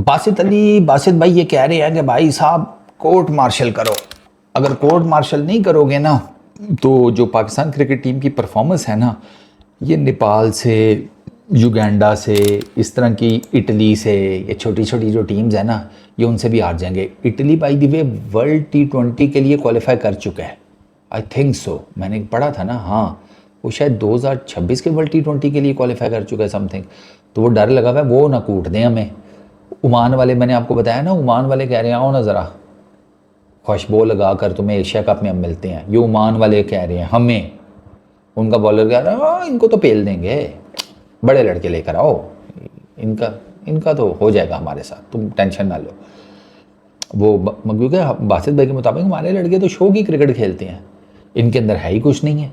बासित भाई ये कह रहे हैं कि भाई साहब कोर्ट मार्शल करो। अगर कोर्ट मार्शल नहीं करोगे ना तो जो पाकिस्तान क्रिकेट टीम की परफॉर्मेंस है ना, ये नेपाल से, युगांडा से, इस तरह की इटली से, ये छोटी छोटी जो टीम्स है ना, ये उनसे भी हार जाएंगे। Italy by the way world T20 के लिए क्वालिफाई कर चुका है, आई थिंक सो, मैंने पढ़ा था ना। हाँ, वो शायद 2026 के वर्ल्ड T20 के लिए क्वालिफाई कर चुका है समथिंग। तो वो डर लगा हुआ है वो ना कूट दें हमें। ओमान वाले, मैंने आपको बताया ना, ओमान वाले कह रहे हैं आओ ना ज़रा खुशबू लगा कर तुम्हें एशिया कप में हम मिलते हैं। ये ओमान वाले कह रहे हैं हमें, उनका बॉलर कह रहा है इनको तो पेल देंगे, बड़े लड़के लेकर आओ, इनका इनका तो हो जाएगा हमारे साथ, तुम टेंशन ना लो। वो क्योंकि बासित भाई के मुताबिक हमारे लड़के तो शो की क्रिकेट खेलते हैं, इनके अंदर है ही कुछ नहीं है।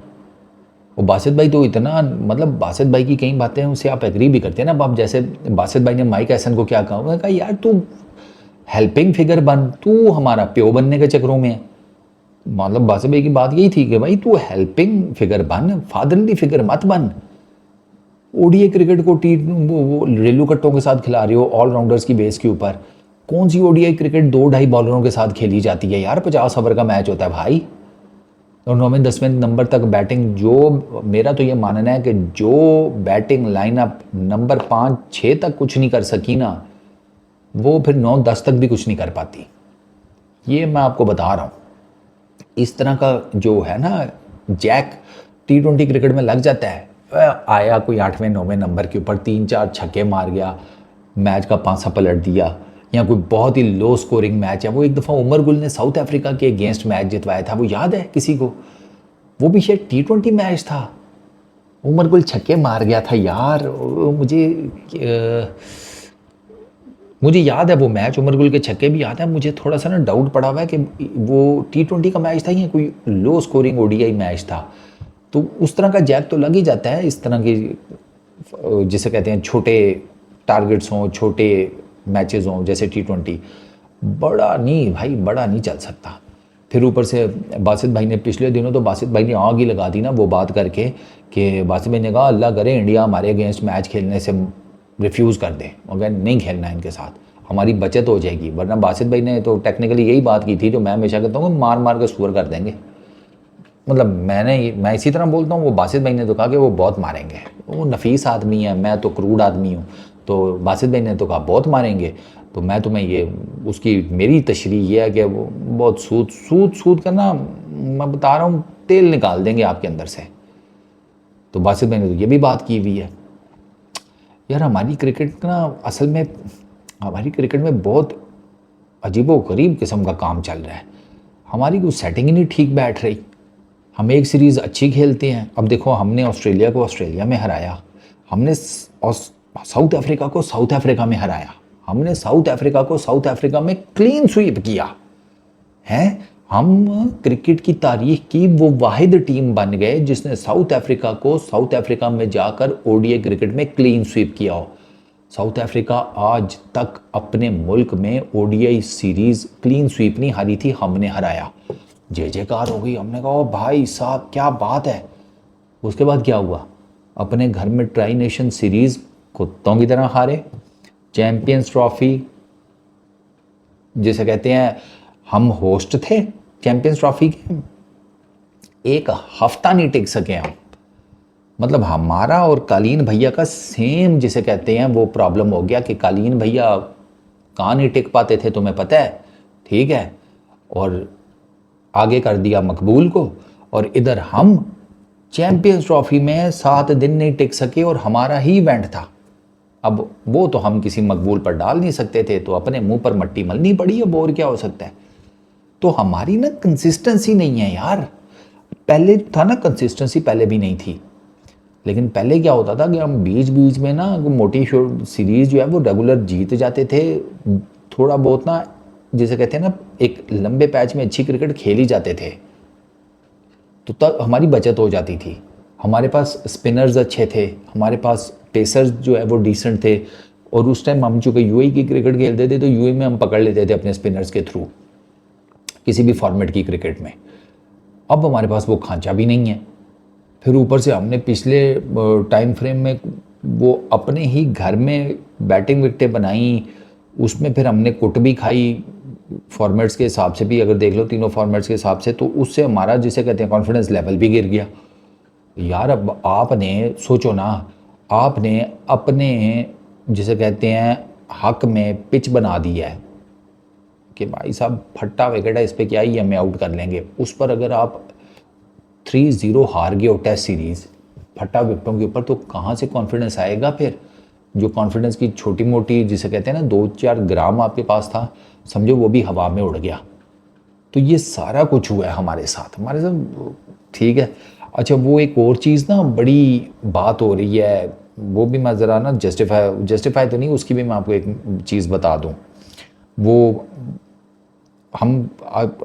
वो बासित भाई तो इतना, मतलब बासित भाई की कई बातें उससे आप एग्री भी करते हैं ना। अब जैसे बासित भाई ने माइक हैसन को क्या कहा, उन्होंने कहा यार तू हेल्पिंग फिगर बन, तू हमारा प्यो बनने के चक्करों में है। मतलब बासित भाई की बात यही थी कि भाई तू हेल्पिंग फिगर बन, फादरली फिगर मत बन। ओडीआई क्रिकेट को वो रेलू कट्टों के साथ खिला रहे हो ऑलराउंडर्स की बेस के ऊपर। कौन सी ओडीआई क्रिकेट 2-2.5 बॉलरों के साथ खेली जाती है यार? 50 ओवर का मैच होता है भाई, और 9वें 10वें नंबर तक बैटिंग। जो मेरा तो ये मानना है कि जो बैटिंग लाइनअप नंबर 5-6 तक कुछ नहीं कर सकी ना, वो फिर 9-10 तक भी कुछ नहीं कर पाती। ये मैं आपको बता रहा हूँ। इस तरह का जो है ना जैक T20 क्रिकेट में लग जाता है। आया कोई 8वें 9वें नंबर के ऊपर 3-4 छक्के मार गया, मैच का पांसा पलट दिया, या कोई बहुत ही लो स्कोरिंग मैच है। वो एक दफ़ा उमर गुल ने साउथ अफ्रीका के अगेंस्ट मैच जितवाया था, वो याद है किसी को? वो भी शायद T20 मैच था, उमर गुल छक्के मार गया था यार। मुझे याद है वो मैच, उमर गुल के छक्के भी याद है। मुझे थोड़ा सा ना डाउट पड़ा हुआ है कि वो T20 का मैच था या कोई लो स्कोरिंग ओडीआई मैच था। तो उस तरह का जैक तो लग ही जाता है। इस तरह की जिसे कहते हैं छोटे टारगेट्स हों, छोटे मैचेस हों, जैसे T20, बड़ा नहीं भाई, बड़ा नहीं चल सकता। फिर ऊपर से बासित भाई ने पिछले दिनों तो बासित भाई ने आग ही लगा दी ना वो बात करके, कि बासित भाई ने कहा अल्लाह करे इंडिया हमारे अगेंस्ट मैच खेलने से रिफ्यूज़ कर दे, अगर नहीं खेलना है इनके साथ, हमारी बचत हो जाएगी। वरना बासित भाई ने तो टेक्निकली यही बात की थी जो मैं हमेशा कहता हूँ, मार मार के सुअर कर देंगे। मतलब मैं इसी तरह बोलता हूँ, वो बासित भाई ने तो कहा कि वो बहुत मारेंगे, वो नफीस आदमी है, मैं तो क्रूड आदमी हूँ। तो बासित भाई ने तो कहा बहुत मारेंगे। तो मैं तुम्हें ये उसकी मेरी तशरीह ये है कि वो बहुत सूद करना, मैं बता रहा हूँ तेल निकाल देंगे आपके अंदर से। तो बासित भाई ने तो ये भी बात की हुई है। यार हमारी क्रिकेट ना, असल में हमारी क्रिकेट में बहुत अजीबोगरीब किस्म का काम चल रहा है। हमारी कोई सेटिंग ही नहीं ठीक बैठ रही। हम एक सीरीज़ अच्छी खेलते हैं, अब देखो हमने ऑस्ट्रेलिया को ऑस्ट्रेलिया में हराया, हमने साउथ अफ्रीका को साउथ अफ्रीका में हराया, हमने साउथ अफ्रीका को साउथ अफ्रीका में क्लीन स्वीप किया है। हम क्रिकेट की तारीख की वो वाहिद टीम बन गए जिसने साउथ अफ्रीका को साउथ अफ्रीका में जाकर ओडीआई क्रिकेट में क्लीन स्वीप किया हो। साउथ अफ्रीका आज तक अपने मुल्क में ओडीआई सीरीज़ क्लीन स्वीप नहीं हारी थी, हमने हराया। जय जयकार हो गई, हमने कहा भाई साहब क्या बात है। उसके बाद क्या हुआ? अपने घर में ट्राई नेशन सीरीज़ कुत्तों की तरह हारे। चैंपियंस ट्रॉफी जिसे कहते हैं, हम होस्ट थे चैंपियंस ट्रॉफी के, एक हफ्ता नहीं टिक सके हम। मतलब हमारा और कालीन भैया का सेम जिसे कहते हैं वो प्रॉब्लम हो गया कि कालीन भैया कहाँ नहीं टिक पाते थे, तुम्हें पता है, ठीक है, और आगे कर दिया मकबूल को। और इधर हम चैंपियंस ट्रॉफी में 7 दिन नहीं टिक सके और हमारा ही इवेंट था। अब वो तो हम किसी मकबूल पर डाल नहीं सकते थे, तो अपने मुंह पर मट्टी मलनी पड़ी, अब और क्या हो सकता है। तो हमारी ना कंसिस्टेंसी नहीं है यार। पहले था ना, कंसिस्टेंसी पहले भी नहीं थी, लेकिन पहले क्या होता था कि हम बीच बीच में ना मोटी सीरीज़ जो है वो रेगुलर जीत जाते थे। थोड़ा बहुत ना जिसे कहते हैं ना, एक लंबे पैच में अच्छी क्रिकेट खेली जाते थे, तो तब हमारी बचत हो जाती थी। हमारे पास स्पिनर्स अच्छे थे, हमारे पास पेसर्स जो है वो डिसेंट थे, और उस टाइम हम चूँकि यूएई की क्रिकेट खेलते थे तो यूएई में हम पकड़ लेते थे अपने स्पिनर्स के थ्रू किसी भी फॉर्मेट की क्रिकेट में। अब हमारे पास वो खांचा भी नहीं है। फिर ऊपर से हमने पिछले टाइम फ्रेम में वो अपने ही घर में बैटिंग विकेटें बनाई, उसमें फिर हमने कुट भी खाई फॉर्मेट्स के हिसाब से भी, अगर देख लो तीनों फॉर्मेट्स के हिसाब से, तो उससे हमारा जिसे कहते हैं कॉन्फिडेंस लेवल भी गिर गया। यार अब आपने सोचो ना, आपने अपने जिसे कहते हैं हक में पिच बना दिया है कि भाई साहब फट्टा विकेट है, इस पर क्या ही हमें आउट कर लेंगे। उस पर अगर आप 3-0 हार गए हो टेस्ट सीरीज़ फट्टा विकेटों के ऊपर, तो कहाँ से कॉन्फिडेंस आएगा फिर? जो कॉन्फिडेंस की छोटी मोटी जिसे कहते हैं ना 2-4 ग्राम आपके पास था, समझो वो भी हवा में उड़ गया। तो ये सारा कुछ हुआ है हमारे साथ। ठीक है। अच्छा, वो एक और चीज़ ना बड़ी बात हो रही है, वो भी मैं ज़रा ना जस्टिफाई तो नहीं, उसकी भी मैं आपको एक चीज़ बता दूं। वो हम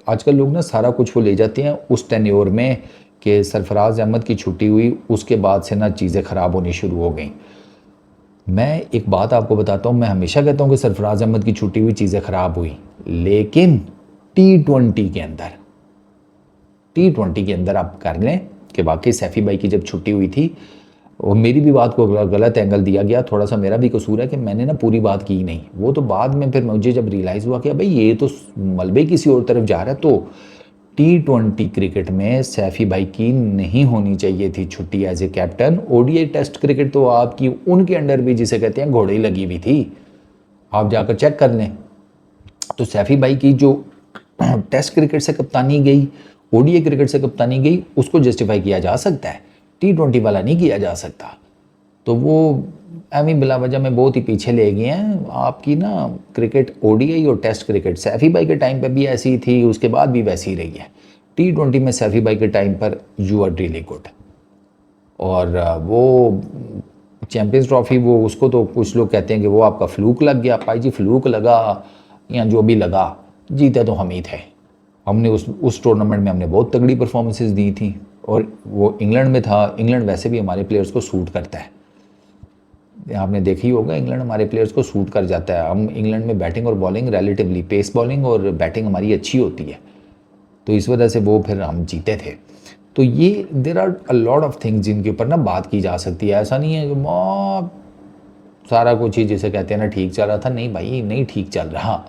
आजकल लोग ना सारा कुछ वो ले जाते हैं उस टेन्योर में कि सरफराज अहमद की छुट्टी हुई, उसके बाद से ना चीज़ें ख़राब होनी शुरू हो गई। मैं एक बात आपको बताता हूँ, मैं हमेशा कहता हूँ कि सरफराज अहमद की छुट्टी हुई, चीज़ें ख़राब हुई, लेकिन टी ट्वेंटी के अंदर आप कर लें कि वाकई सैफ़ी भाई की जब छुट्टी हुई थी, और मेरी भी बात को गलत एंगल दिया गया, थोड़ा सा मेरा भी कसूर है कि मैंने ना पूरी बात की नहीं। वो तो बाद में फिर मुझे जब रियलाइज़ हुआ कि भाई ये तो मलबे किसी और तरफ जा रहा है, तो टी20 क्रिकेट में सैफ़ी भाई की नहीं होनी चाहिए थी छुट्टी as a captain. ODI test cricket तो आपकी उनके अंडर भी जिसे कहते हैं घोड़े लगी हुई थी, आप जाकर चेक कर लें। तो सैफ़ी भाई की जो टेस्ट क्रिकेट से कप्तानी गई, ओडीआई क्रिकेट से कप्तानी गई, उसको जस्टिफाई किया जा सकता है, टी20 वाला नहीं किया जा सकता। तो वो एमी बिला वजह में बहुत ही पीछे ले गए हैं आपकी ना क्रिकेट। ओडीआई और टेस्ट क्रिकेट सैफ़ी भाई के टाइम पे भी ऐसी थी, उसके बाद भी वैसी रही है। टी20 में सैफ़ी भाई के टाइम पर यू आर रियली गुड। और वो चैम्पियंस ट्रॉफी, वो उसको तो कुछ लोग कहते हैं कि वो आपका फ्लूक लग गया। भाई जी फ्लूक लगा या जो भी लगा, जीते तो हम ही थे। हमने उस टूर्नामेंट में हमने बहुत तगड़ी परफॉर्मेंसेस दी थी, और वो इंग्लैंड में था। इंग्लैंड वैसे भी हमारे प्लेयर्स को सूट करता है, आपने देखा ही होगा, इंग्लैंड हमारे प्लेयर्स को सूट कर जाता है। हम इंग्लैंड में बैटिंग और बॉलिंग रिलेटिवली, पेस बॉलिंग और बैटिंग हमारी अच्छी होती है, तो इस वजह से वो फिर हम जीते थे। तो ये there are a lot of things जिनके ऊपर ना बात की जा सकती है। ऐसा नहीं है कि सारा कुछ ही जिसे कहते हैं ना ठीक चल रहा था, नहीं भाई नहीं ठीक चल रहा।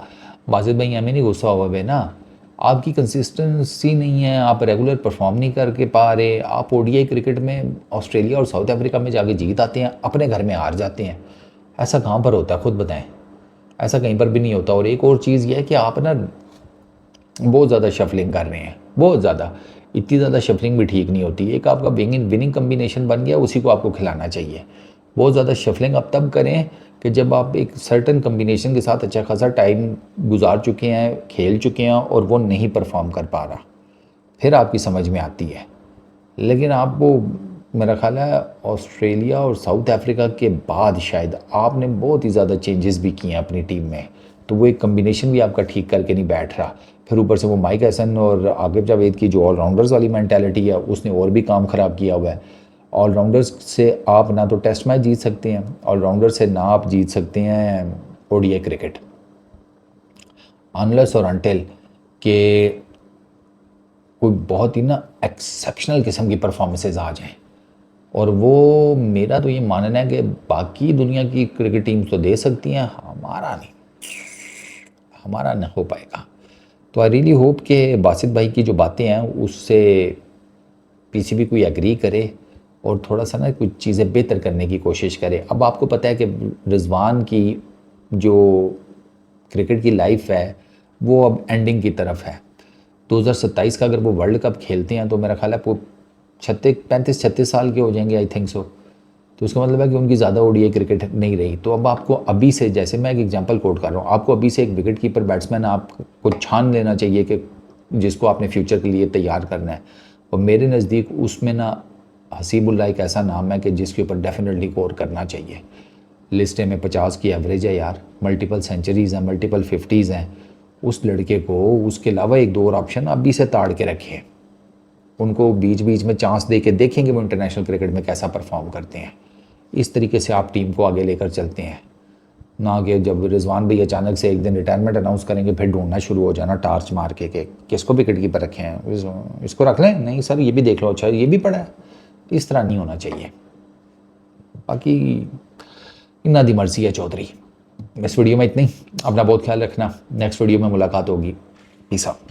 वाजिद भाई हमें नहीं गुस्सा हुआ है ना, आपकी कंसिस्टेंसी नहीं है, आप रेगुलर परफॉर्म नहीं करके पा रहे। आप ओडीआई क्रिकेट में ऑस्ट्रेलिया और साउथ अफ्रीका में जाके जीत आते हैं, अपने घर में हार जाते हैं। ऐसा कहाँ पर होता है खुद बताएं? ऐसा कहीं पर भी नहीं होता। और एक और चीज़ ये है कि आप ना बहुत ज़्यादा शफलिंग कर रहे हैं, बहुत ज़्यादा। इतनी ज़्यादा शफलिंग भी ठीक नहीं होती। एक आपका विनिंग कम्बिनेशन बन गया, उसी को आपको खिलाना चाहिए। बहुत ज़्यादा शफलिंग आप तब करें कि जब आप एक सर्टन कम्बिनेशन के साथ अच्छा खासा टाइम गुजार चुके हैं, खेल चुके हैं, और वो नहीं परफॉर्म कर पा रहा, फिर आपकी समझ में आती है। लेकिन आप वो, मेरा ख्याल है ऑस्ट्रेलिया और साउथ अफ्रीका के बाद शायद आपने बहुत ही ज़्यादा चेंजेस भी किए हैं अपनी टीम में, तो वो एक कम्बिनेशन भी आपका ठीक करके नहीं बैठ रहा। फिर ऊपर से वो माइक हसन और आकिब जावेद की जो ऑलराउंडर्स वाली मैंटेलिटी है, उसने और भी काम ख़राब किया हुआ है। ऑलराउंडर्स से आप ना तो टेस्ट मैच जीत सकते हैं, ऑलराउंडर से ना आप जीत सकते हैं ओडीआई क्रिकेट, अनलेस और अनटिल के कोई बहुत ही ना एक्सेप्शनल किस्म की परफॉर्मेंसेज आ जाएं। और वो मेरा तो ये मानना है कि बाकी दुनिया की क्रिकेट टीम्स तो दे सकती हैं, हमारा नहीं, हमारा ना हो पाएगा। तो आई रियली होप कि बासित भाई की जो बातें हैं उससे पीसीबी कोई एग्री करे और थोड़ा सा ना कुछ चीज़ें बेहतर करने की कोशिश करे। अब आपको पता है कि रिजवान की जो क्रिकेट की लाइफ है वो अब एंडिंग की तरफ है। 2027 का अगर वो वर्ल्ड कप खेलते हैं तो मेरा ख्याल है वो 35-36 साल के हो जाएंगे, आई थिंक सो। तो उसका मतलब है कि उनकी ज़्यादा ओडीआई क्रिकेट नहीं रही। तो अब आपको अभी से, जैसे मैं एक एग्जांपल कोट कर रहा हूँ, आपको अभी से एक विकेट कीपर बैट्समैन आपको छान लेना चाहिए कि जिसको आपने फ्यूचर के लिए तैयार करना है। और मेरे नज़दीक उसमें ना हसीबुल्ला एक ऐसा नाम है कि जिसके ऊपर डेफिनेटली गौर करना चाहिए। लिस्टें में 50 की एवरेज है यार, मल्टीपल सेंचुरीज़ हैं, मल्टीपल 50s हैं। उस लड़के को उसके अलावा एक दो और ऑप्शन अभी से ताड़ के रखे, उनको बीच बीच में चांस दे के देखेंगे वो इंटरनेशनल क्रिकेट में कैसा परफॉर्म करते हैं। इस तरीके से आप टीम को आगे लेकर चलते हैं, ना कि जब रिजवान भाई अचानक से एक दिन रिटायरमेंट अनाउंस करेंगे फिर ढूंढना शुरू हो जाना टार्च मार के कि किसको विकेट कीपर रखे हैं, इसको रख लें, नहीं सर ये भी देख लो, अच्छा ये भी पड़ा है। इस तरह नहीं होना चाहिए। बाकी इन्ना दी मर्जी है चौधरी। इस वीडियो में इतनी, अपना बहुत ख्याल रखना, नेक्स्ट वीडियो में मुलाकात होगी। Peace out.